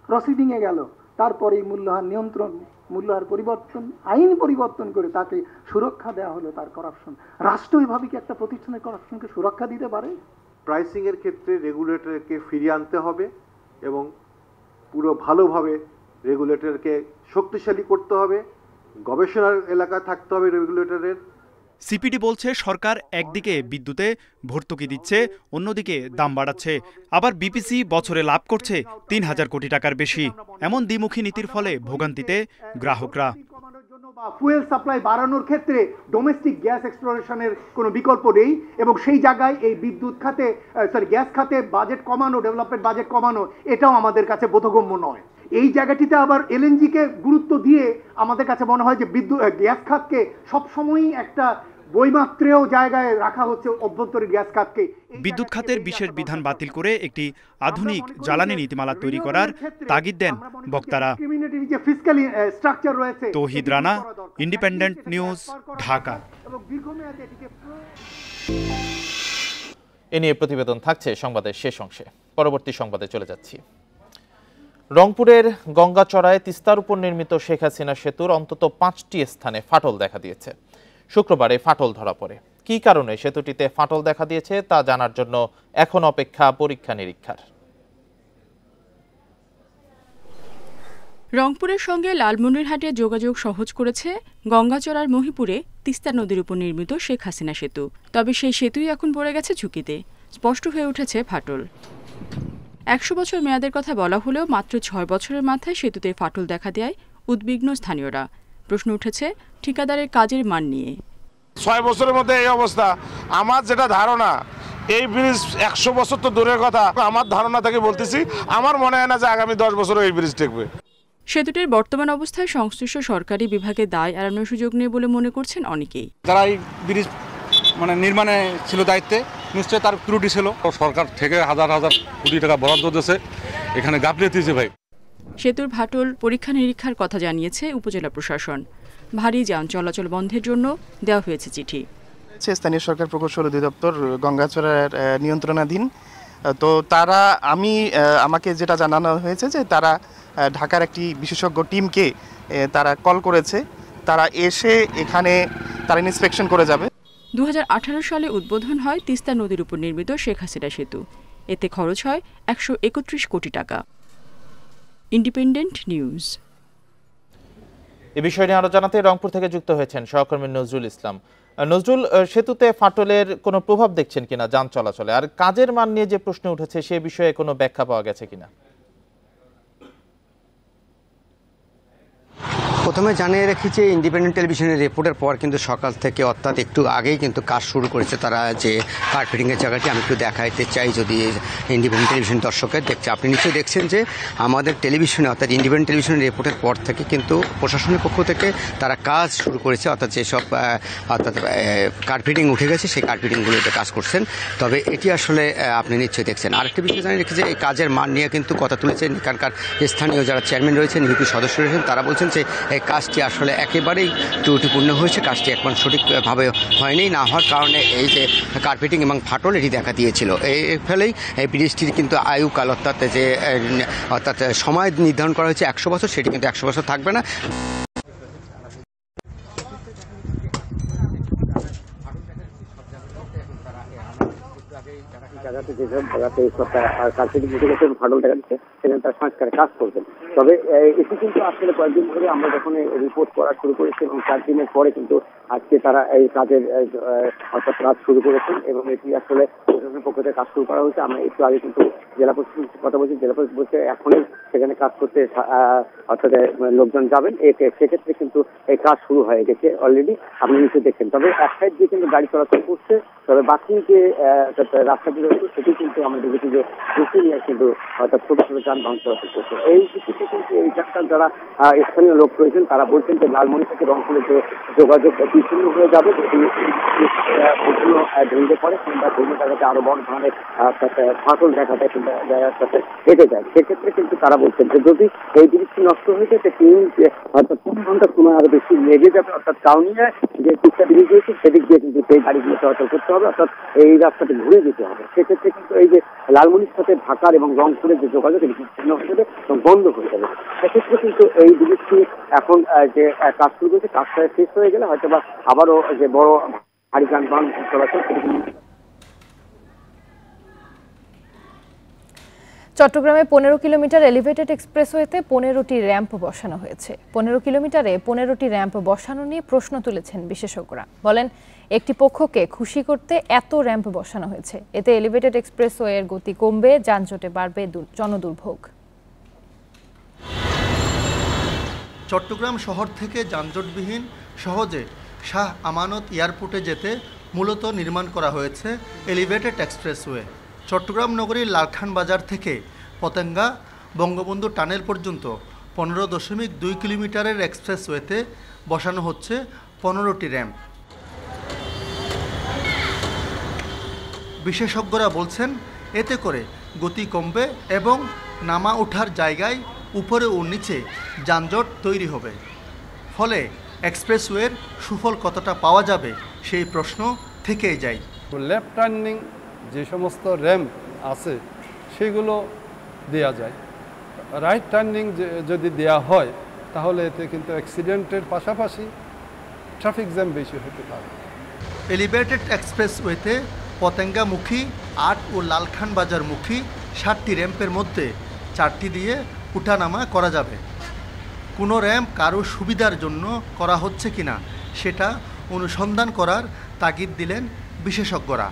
প্রসিডিংয়ে গেল, তারপরে মূল্যহার নিয়ন্ত্রণ, মূল্যহার পরিবর্তন, আইন পরিবর্তন করে তাকে সুরক্ষা দেওয়া হলো তার করাপশন। রাষ্ট্র এভাবে কি একটা প্রতিষ্ঠানের করাপশনকে সুরক্ষা দিতে পারে? প্রাইসিং এর ক্ষেত্রে রেগুলেটরকে ফিরিয়ে আনতে হবে এবং পুরো ভালোভাবে রেগুলেটরকে শক্তিশালী করতে হবে, গবেষণার এলাকা থাকতে হবে রেগুলেটরের। সিপিডি বলছে, সরকার একদিকে বিদ্যুতে ভর্তুকি দিচ্ছে, অন্যদিকে দাম বাড়াচ্ছে। আবার বিপিসি বছরে লাভ করছে ৩,০০০ কোটি টাকার বেশি। এমন দ্বিমুখী নীতির ফলে ভোগান্তিতে গ্রাহকরা। ফুয়েল সাপ্লাই বাড়ানোর ক্ষেত্রে ডোমেস্টিক গ্যাস এক্সপ্লোরেশনের কোনো বিকল্প নেই এবং সেই জায়গায় এই বিদ্যুৎ খাতে গ্যাস খাতে বাজেট কমানো, ডেভেলপমেন্ট বাজেট কমানো, এটাও আমাদের কাছে বোধগম্য নয়। এই জায়গাটিতে আবার এলএনজিকে গুরুত্ব দিয়ে আমাদের কাছে মনে হয় যে বিদ্যুৎ গ্যাস খাতকে সবসময়ই একটা বৈমাত্রেয় জায়গায় রাখা হচ্ছে, অভ্যন্তরীণ গ্যাস খাতকে। বিদ্যুৎ খাতের বিশেষ বিধান বাতিল করে একটি আধুনিক জ্বালানি নীতিমালা তৈরি করার তাগিদ দেন বক্তারা। তৌহিদ রানা, ইন্ডিপেন্ডেন্ট নিউজ, ঢাকা। এ নিয়ে প্রতিবেদন থাকছে সংবাদের শেষ অংশে। পরবর্তী সংবাদে চলে যাচ্ছি। রংপুরের গঙ্গাচড়ায় তিস্তার উপর নির্মিত শেখ হাসিনা সেতুর অন্তত 5টি স্থানে ফাটল দেখা দিয়েছে। শুক্রবারে ফাটল ধরা পড়ে। কী কারণে সেতুটিতে ফাটল দেখা দিয়েছে তা জানার জন্য এখন অপেক্ষা পরীক্ষা নিরীক্ষার। রংপুরের সঙ্গে লালমনিরহাটে যোগাযোগ সহজ করেছে গঙ্গাচড়ার মহিপুরে তিস্তা নদীর উপর নির্মিত শেখ হাসিনা সেতু। তবে সেই সেতুই এখন পড়ে গেছে ঝুঁকিতে। স্পষ্ট হয়ে উঠেছে ফাটল। 100 বছর মেয়াদের কথা বলা হলেও মাত্র 6 বছরের মাথায় সেতুতে ফাটল দেখা দেয় উদ্বিগ্ন স্থানীয়রা। প্রশ্ন উঠেছে ঠিকাদারের কাজের মান নিয়ে। 6 বছরের মধ্যে এই অবস্থা। আমার যেটা ধারণা, এই ব্রিজ 100 বছর তো দূরের কথা, আমার ধারণা থেকে বলতেছি, আমার মনে হয় না যে আগামী 10 বছরও এই ব্রিজ টিকবে। সেতুটির বর্তমান অবস্থায় সংশ্লিষ্ট সরকারি বিভাগে দায় এড়ানোর সুযোগ নেই বলে মনে করছেন অনেকেই। যারা এই ব্রিজ নির্মাণে ছিল দায়িত্বে, নিশ্চয়ই তার ত্রুটি ছিল। সরকার থেকে হাজার হাজার কোটি টাকা বরাদ্দ দিয়েছে, এখানে গাফিলতি হয়েছে ভাই। সেতুর ফাটল পরীক্ষা নিরীক্ষার কথা জানিয়েছে উপজেলা প্রশাসন। ভারী যান চলাচল বন্ধের জন্য দেওয়া হয়েছে চিঠি। স্থানীয় সরকার প্রকৌশল অধিদপ্তর গঙ্গাচড়ার নিয়ন্ত্রণাধীন, তো তারা আমাকে যেটা জানানো হয়েছে যে তারা ঢাকার একটি বিশেষজ্ঞ টিমকে তারা কল করেছে, তারা এসে এখানে তারা ইন্সপেকশন করে যাবে। 2018 সালে উদ্বোধন হয় তিস্তা নদীর উপর নির্মিত শেখ হাসিনা সেতু। এতে খরচ হয় 131 কোটি টাকা। Independent news. এ বিষয় নিয়ে আরো জানাতে রংপুর থেকে যুক্ত হয়েছেন সহকর্মী নজরুল ইসলাম। নজরুল, সেতুতে ফাটলের কোনো প্রভাব দেখছেন কিনা যান চলাচলে, আর কাজের মান নিয়ে যে প্রশ্ন উঠেছে সে বিষয়ে কোনো ব্যাখ্যা পাওয়া গেছে কিনা? প্রথমে জানিয়ে রেখি যে ইন্ডিপেন্ডেন্ট টেলিভিশনের রিপোর্টের পর কিন্তু সকাল থেকে অর্থাৎ একটু আগেই কিন্তু কাজ শুরু করেছে তারা, যে কার্পেটিংয়ের জায়গাটি আমি একটু দেখাইতে চাই যদি ইন্ডিপেন্ডেন্ট টেলিভিশন দর্শকের দেখছে। আপনি নিশ্চয়ই দেখছেন যে আমাদের টেলিভিশনে অর্থাৎ ইন্ডিপেন্ডেন্ট টেলিভিশনের রিপোর্টের পর থেকে কিন্তু প্রশাসনের পক্ষ থেকে তারা কাজ শুরু করেছে, অর্থাৎ যেসব অর্থাৎ কার্পেটিং উঠে গেছে সেই কার্পেটিংগুলোতে কাজ করছেন। তবে এটি আসলে আপনি নিশ্চয়ই দেখছেন। আরেকটি বিষয় জানিয়ে রেখেছি যে এই কাজের মান নিয়ে কিন্তু কথা তুলেছেন এখানকার স্থানীয় যারা চেয়ারম্যান রয়েছেন, ইউপি সদস্য রয়েছেন, তারা বলছেন যে এই কাজটি আসলে একেবারেই ত্রুটিপূর্ণ হয়েছে, কাজটি এখন সঠিকভাবে হয়নি, না হওয়ার কারণে এই যে কার্পেটিং এবং ফাটল এটি দেখা দিয়েছিল। এই ফলেই এই ব্রিজটির কিন্তু আয়ুকাল অর্থাৎ সময় নির্ধারণ করা হয়েছে 100 বছর, সেটি কিন্তু 100 বছর থাকবে না। জায়গাতে যেসব জায়গাতে কার্পেটিং উঠে গেছে ফাটল দেখা দিচ্ছে সেখানে তারা সংস্কারের কাজ করবেন। তবে এটি কিন্তু আসলে কয়েকদিন ধরে আমরা যখন রিপোর্ট করা শুরু করেছি এবং 4 দিনের পরে কিন্তু আজকে তারা এই কাজের অর্থাৎ কাজ শুরু করেছেন এবং এটি আসলে প্রশাসনের পক্ষ থেকে কাজ শুরু করা হয়েছে। আমরা একটু আগে কিন্তু জেলা প্রশাসনের কথা বলছি, জেলা প্রশাসন বলছে এখনই সেখানে কাজ করতে অর্থাৎ লোকজন যাবেন, সেক্ষেত্রে কিন্তু এই কাজ শুরু হয়ে গেছে অলরেডি, আপনি নিশ্চয়ই দেখছেন। তবে এক সাইড দিয়ে কিন্তু গাড়ি চলাচল করছে, তবে বাকি যে রাস্তাটি রয়েছে সেটি কিন্তু আমরা দেখেছি যে বেশি নিয়ে কিন্তু অর্থাৎ ছোট ছোট যানবাহন চলাচল করছে। এই দিকটিতে কিন্তু এই যাত্রার যারা স্থানীয় লোক রয়েছেন তারা বলছেন যে লালমনি থেকে রংপুরে যে যোগাযোগ বিচ্ছিন্ন হয়ে যাবে, যদি ভেঙে পড়ে কিংবা ভেঙে জায়গাতে আরো বড় ধরনের ফাটল দেখা যায় কিংবা সাথে কেটে যায়, সেক্ষেত্রে কিন্তু তারা বলছেন যে যদি এই ব্রিজটি নষ্ট হয়ে যায় অর্থাৎ 3 ঘন্টার সময় আরো বেশি লেগে যাবে, অর্থাৎ টাউনিয়া যে তিস্তা ব্রিজ রয়েছে সেদিক দিয়ে কিন্তু সেই গাড়িগুলো চলাচল করতে হবে, অর্থাৎ এই রাস্তাতে ঘুরে যেতে হবে। সেক্ষেত্রে কিন্তু এই যে লালমনির সাথে ঢাকার এবং রংপুরের যে যোগাযোগ এটি বিচ্ছিন্ন হয়ে যাবে এবং বন্ধ হয়ে যাবে। সেক্ষেত্রে কিন্তু এই ব্রিজটি এখন যে কাজ শুরু করেছে কাজটা শেষ হয়ে গেলে হয়তো বা আবারও যে বড় ভারী যানবাহন চলাচল চট্টগ্রামে 15 কিলোমিটার এলিভেটেড এক্সপ্রেসওয়েতে 15টি র্যাম্প বসানো হয়েছে। 15 কিলোমিটারে 15টি র্যাম্প বসানো নিয়ে প্রশ্ন তুলেছেন বিশেষজ্ঞরা। বলেন একটি পক্ষকে খুশি করতে এত র্যাম্প বসানো হয়েছে, এতে এলিভেটেড এক্সপ্রেসওয়ের গতি কমবে, যানজটে বাড়বে জনদুর্ভোগ। চট্টগ্রাম শহর থেকে যানজটবিহীন সহজে শাহ আমানত এয়ারপোর্টে যেতে মূলত নির্মাণ করা হয়েছে এলিভেটেড এক্সপ্রেসওয়ে। চট্টগ্রাম নগরীর লালখান বাজার থেকে পতেঙ্গা বঙ্গবন্ধু টানেল পর্যন্ত 15.2 কিলোমিটারের এক্সপ্রেসওয়েতে বসানো হচ্ছে 15টি র্যাম্প। বিশেষজ্ঞরা বলছেন এতে করে গতি কমবে এবং নামা ওঠার জায়গায় উপরে ও নিচে যানজট তৈরি হবে। ফলে এক্সপ্রেসওয়ের সুফল কতটা পাওয়া যাবে সেই প্রশ্ন থেকেই যায়। লেফট টার্নিং যে সমস্ত র্যাম্প আছে সেগুলো দেয়া যায়, রাইট টার্নিং যদি দেয়া হয় তাহলে এতে কিন্তু অ্যাক্সিডেন্টের পাশাপাশি ট্রাফিক জ্যাম বেশি হতে পারে। এলিভেটেড এক্সপ্রেসওয়েতে পতেঙ্গামুখী 8 ও লালখান বাজারমুখী 7টি র্যাম্পের মধ্যে 4টি দিয়ে উঠানামা করা যাবে। কোনো র্যাম্প কারো সুবিধার জন্য করা হচ্ছে কিনা সেটা অনুসন্ধান করার তাগিদ দিলেন বিশেষজ্ঞরা।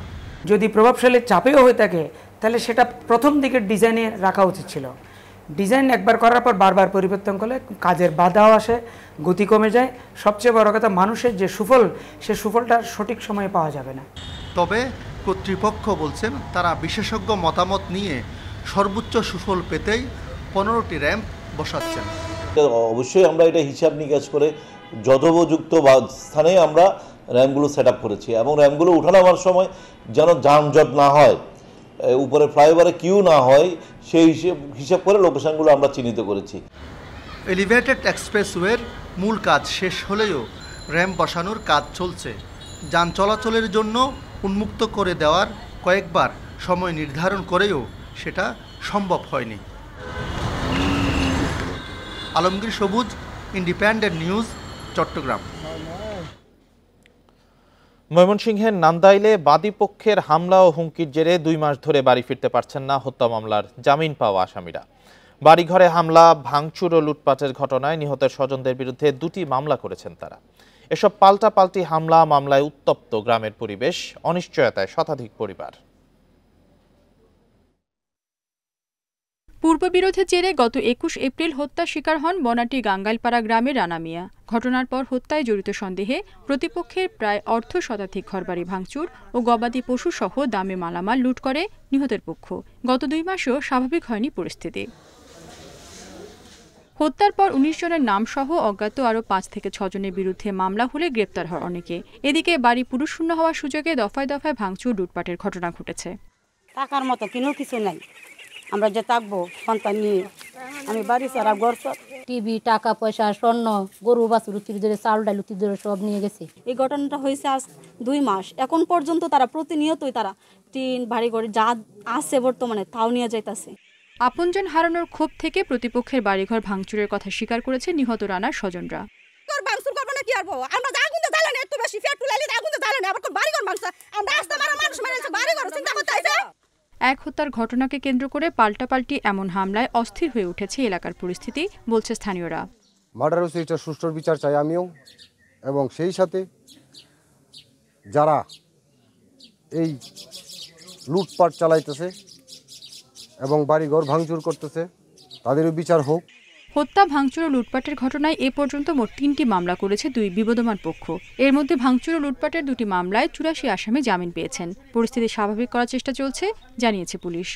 যদি প্রভাবশালী চাপেও হয়ে থাকে তাহলে সেটা প্রথম দিকের ডিজাইনে রাখা উচিত ছিল। ডিজাইন একবার করার পর বারবার পরিবর্তন করলে কাজের বাধাও আসে, গতি কমে যায়, সবচেয়ে বড় কথা মানুষের যে সুফল সে সুফলটা সঠিক সময়ে পাওয়া যাবে না। তবে কর্তৃপক্ষ বলছেন তারা বিশেষজ্ঞ মতামত নিয়ে সর্বোচ্চ সুফল পেতেই 15টি র্যাম্প বসাচ্ছেন। অবশ্যই আমরা এটা হিসাব নিকাশ করে যথোপযুক্ত স্থানে আমরা র্যাম্পগুলো সেট আপ করেছি এবং র্যাম্পগুলো উঠানামার সময় যেন যানজট না হয়, উপরে ফ্লাইওভারে কিউ না হয়, সেই হিসাব করে লোকেশনগুলো আমরা চিহ্নিত করেছি। এলিভেটেড এক্সপ্রেসওয়ের মূল কাজ শেষ হলেও র্যাম্প বসানোর কাজ চলছে। যান চলাচলের জন্য উন্মুক্ত করে দেওয়ার কয়েকবার সময় নির্ধারণ করেও সেটা সম্ভব হয়নি। আলমগীর সবুজ, ইন্ডিপেন্ডেন্ট নিউজ, চট্টগ্রাম। ময়মনসিংহের নান্দাইলে বাদীপক্ষের হামলা ও হুমকির জেরে 2 মাস ধরে বাড়ি ফিরতে পারছেন না হত্যা মামলার জামিন পাওয়া আসামিরা। বাড়িঘরে হামলা, ভাঙচুর ও লুটপাটের ঘটনায় নিহতের স্বজনদের বিরুদ্ধে 2টি মামলা করেছেন তারা। এসব পাল্টাপাল্টি মামলায় উত্তপ্ত গ্রামের পরিবেশ, অনিশ্চয়তায় শতাধিক পরিবার। পূর্ববিরোধের জেরে গত 21 এপ্রিল হত্যার শিকার হন বনাটি গাঙ্গাইলপাড়া গ্রামের রানা মিয়া। ঘটনার পর হত্যায় জড়িত সন্দেহে প্রতিপক্ষের প্রায় অর্ধশতাধিক ঘরবাড়ি ভাঙচুর ও গবাদি পশু সহ দামি মালামাল লুট করে নিহতের পক্ষ। গত 2 মাসেও স্বাভাবিক হয়নি পরিস্থিতি। হত্যার পর 19 জনের নাম সহ অজ্ঞাত আরও 5 থেকে 6 জনের বিরুদ্ধে মামলা হলে গ্রেপ্তার হয় অনেকে। এদিকে বাড়ি পুরুষশূন্য হওয়ার সুযোগে দফায় দফায় ভাঙচুর, লুটপাটের ঘটনা ঘটেছে। টাকার মতো কিছু নাই, আমরা যে থাকবো সন্তান নিয়ে, আমি বাড়ি ছাড়া ঘর, টিভি, টাকা পয়সা, স্বর্ণ, গরু বাছুর ধরে, চাল ডাল ধরে সব নিয়ে গেছে। এই ঘটনাটা হয়েছে আজ 2 মাস। এখন পর্যন্ত তারা প্রতিনিয়তই তারা টিন বাড়ি ঘরে যা আছে বর্তমানে তাও নিয়ে যাইতেছে। আপনজন হারানোর ক্ষোভ থেকে প্রতিপক্ষের বাড়িঘর ভাঙচুরের কথা স্বীকার করেছে নিহত রানার স্বজনরা। এক হত্যার ঘটনাকে কেন্দ্র করে পাল্টাপাল্টি এমন হামলায় অস্থির হয়ে উঠেছে এলাকার পরিস্থিতি, বলছে স্থানীয়রা। মার্ডার হচ্ছে এটা সুষ্ঠু বিচার চাই আমিও, এবং সেই সাথে যারা এই লুটপাট চালাইতেছে এবং বাড়িঘর ভাঙচুর করতেছে তাদেরও বিচার হোক। হত্যা, ভাঙচুর ও লুটপাটের ঘটনায় এ পর্যন্ত মোট 3টি মামলা করেছে 2 বিবদমান পক্ষ। এর মধ্যে ভাঙচুর ও লুটপাটের 2টি মামলায় 84 আসামি জামিন পেয়েছেন। পরিস্থিতি স্বাভাবিক করার চেষ্টা চলছে, জানিয়েছে পুলিশ।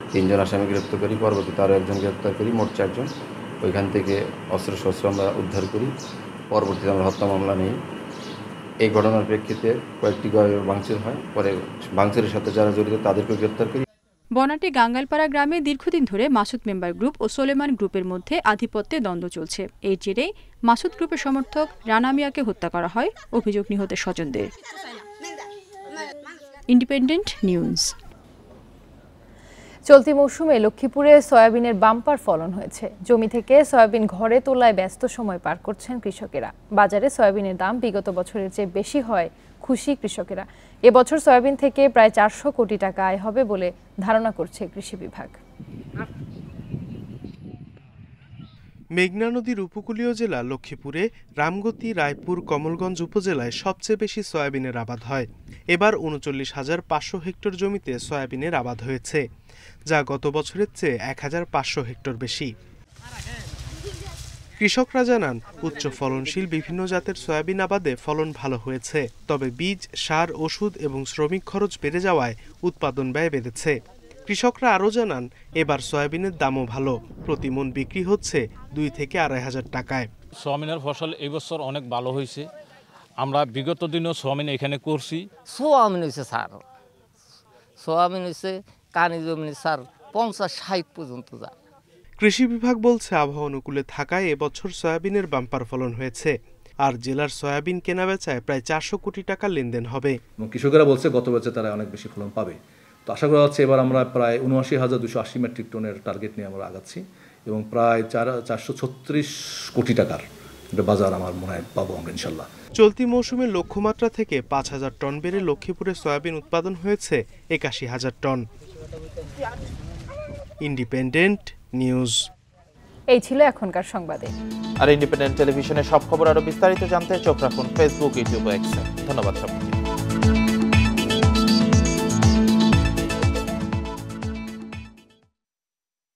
3 জন আসামি গ্রেপ্তার করি, পরবর্তীতে আরও 1 জন গ্রেপ্তার করি, মোট 4 জন। ওইখান থেকে অস্ত্রশস্ত্র আমরা উদ্ধার করি, পরবর্তীতে আমরা হত্যা মামলা নিই। এই ঘটনার প্রেক্ষিতে কয়েকটি ভাঙচুর হয়, পরে ভাঙচুরের সাথে যারা জড়িত তাদেরকে গ্রেপ্তার করি। বনাটি গাঙ্গাইলপাড়া গ্রামে দীর্ঘদিন ধরে মাসুদ মেম্বার গ্রুপ ও সোলেমান গ্রুপের মধ্যে আধিপত্যে দ্বন্দ্ব চলছে। এর জেরেই মাসুদ গ্রুপের সমর্থক রানা মিয়াকে হত্যা করা হয়, অভিযোগ নিহতের স্বজনদের। Independent news. চলতি মৌসুমে লক্ষ্মীপুরে সয়াবিনের বাম্পার ফলন হয়েছে। জমি থেকে সয়াবিন ঘরে তোলায় ব্যস্ত সময় পার করছেন কৃষকেরা। বাজারে সয়াবিনের দাম বিগত বছরের চেয়ে বেশি হয় খুশি কৃষকেরা। এবছর সয়াবিন থেকে প্রায় 400 কোটি টাকা আয় হবে বলে ধারণা করছে কৃষি বিভাগ। মেঘনা নদীর উপকূলীয় জেলা লক্ষ্মীপুরে রামগতি, রায়পুর, কমলগঞ্জ উপজেলায় সবচেয়ে বেশি সয়াবিনের আবাদ হয়। এবার 39,500 হেক্টর জমিতে সয়াবিনের আবাদ হয়েছে, যা গত বছরের চেয়ে 1,500 হেক্টর বেশি। কৃষকরা জানান, উচ্চ ফলনশীল বিভিন্ন জাতের সয়াবিন আবাদে ফলন ভালো হয়েছে, তবে বীজ, সার, ওষুধ এবং শ্রমিক খরচ বেড়ে যাওয়ায় উৎপাদন ব্যয় বেড়েছে। কৃষকরা আরও জানান, এবার সয়াবিনের দামও ভালো, প্রতি মণ বিক্রি হচ্ছে 2 থেকে 2,500 টাকায়। সয়াবিনের ফসল এই বছর অনেক ভালো হয়েছে। আমরা বিগত দিনও সয়াবিন এখানে করছি। সোয়াবিন হয়েছে স্যার, সোয়াবিন হয়েছে কানি জমিনে স্যার 50-60 পর্যন্ত যায়। কৃষি বিভাগ বলছে, আবহাওয়া অনুকূলে থাকায় এবছর সয়াবিনের বাম্পার ফলন হয়েছে। আর জেলার সয়াবিন কেনাবেচায় প্রায় 400 কোটি টাকা লেনদেন হবে। কৃষকেরা বলছে গত বছর তারা অনেক বেশি ফলন পাবে। তো আশা করা হচ্ছে এবার আমরা প্রায় 79,280 মেট্রিক টনের টার্গেট নিয়ে আমরা আগাচ্ছি, এবং প্রায় 436 কোটি টাকার বাজার আমার মনে হয় পাবো আমরা ইনশাল্লাহ। চলতি মৌসুমে লক্ষ্যমাত্রা থেকে 5,000 টন বেড়ে লক্ষ্মীপুরে সয়াবিন উৎপাদন হয়েছে 81,000 টন। Independent news. এই ছিল এখনকার সংবাদে। আর ইন্ডিপেন্ডেন্ট টেলিভিশনের সব খবর আরো বিস্তারিত জানতে চোখ রাখুন ফেসবুক, ইউটিউব ও এক্সে। ধন্যবাদ সবাইকে।